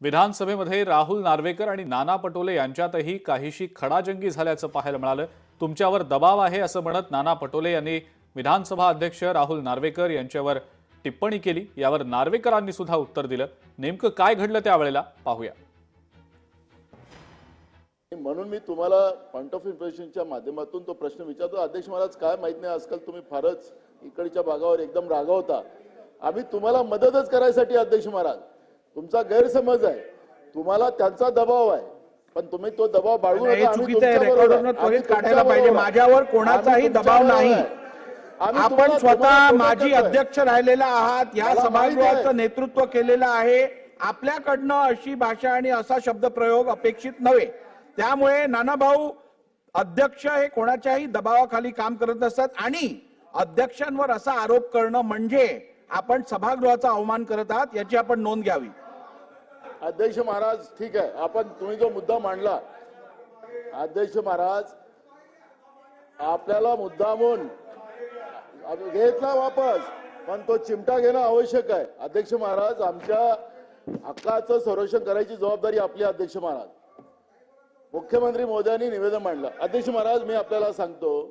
विधानसभेमध्ये राहुल नार्वेकर आणि नाना पटोले यांच्यातही काहीशी खडाजंगी झाल्याचं पाहायला मिळालं। तुमच्यावर दबाव आहे असं म्हणत नाना पटोले यांनी विधानसभा अध्यक्ष राहुल नार्वेकर यांच्यावर टिप्पणी केली। यावर नार्वेकरांनी सुद्धा उत्तर दिलं। नेमकं काय घडलं त्यावेळेला पाहूया। म्हणून मी तुम्हाला पॉइंट ऑफ इन्फॉर्मेशनच्या माध्यमातून तो प्रश्न विचारतो। अध्यक्ष महाराज, काय माहित नाही, आजकाल तुम्ही फारच इकडच्या भागावर एकदम रागावता। आम्ही तुम्हाला मदतच करायसाठी अध्यक्ष महाराज, तुमचा गैरसमज आहे, तुम्हाला त्यांचा दबाव आहे, पण तुम्ही तो दबाव बाळगू नका। काढायला पाहिजे। माझ्यावर कोणाचाही दबाव नाही। आपण स्वतः माजी अध्यक्ष राहिलेला आहात, या सभागृहाचं नेतृत्व केलेलं आहे। आपल्याकडनं अशी भाषा आणि असा शब्द प्रयोग अपेक्षित नव्हे। त्यामुळे नाना भाऊ, अध्यक्ष हे कोणाच्याही दबावाखाली काम करत असतात आणि अध्यक्षांवर असा आरोप करणं म्हणजे आपण सभागृहाचा अवमान करत आहात, याची आपण नोंद घ्यावी। अध्यक्ष महाराज, ठीक आहे, आपण तुम्ही जो मुद्दा मांडला, अध्यक्ष महाराज, आपल्याला मुद्दामून घेतला वापस, पण तो चिमटा घेणं आवश्यक आहे। अध्यक्ष महाराज, आमच्या हक्काचं संरक्षण करायची जबाबदारी आपली। अध्यक्ष महाराज, मुख्यमंत्री महोदयांनी निवेदन मांडलं। अध्यक्ष महाराज, मी आपल्याला सांगतो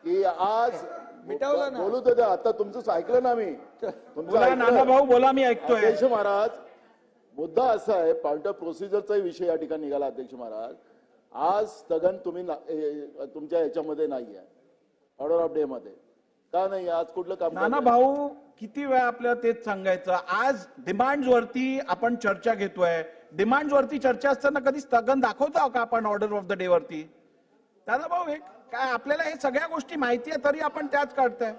की आज बोलू तर आता तुमचं ऐकलं ना, मी नाना भाऊ बोला, मी ऐकतोय। अध्यक्ष महाराज, मुद्दा असा आहे, पॉइंट ऑफ प्रोसिजरचा विषय या ठिकाणी निघाला। अध्यक्ष महाराज, आज स्थगन तुम्ही तुमच्या याच्यामध्ये नाहीये, ऑर्डर ऑफ डे मध्ये का नाही? आज कुठलं काम? नाना भाऊ, किती वेळा आपल्याला तेच सांगायचं। आज डिमांड्स वरती आपण चर्चा घेतोय। डिमांड्स वरती चर्चा असताना कधी स्थगन दाखवतो का आपण ऑर्डर ऑफ द डे वरती? नाना भाऊ, काय आपल्याला हे सगळ्या गोष्टी माहिती आहे तरी आपण त्याच काढताय?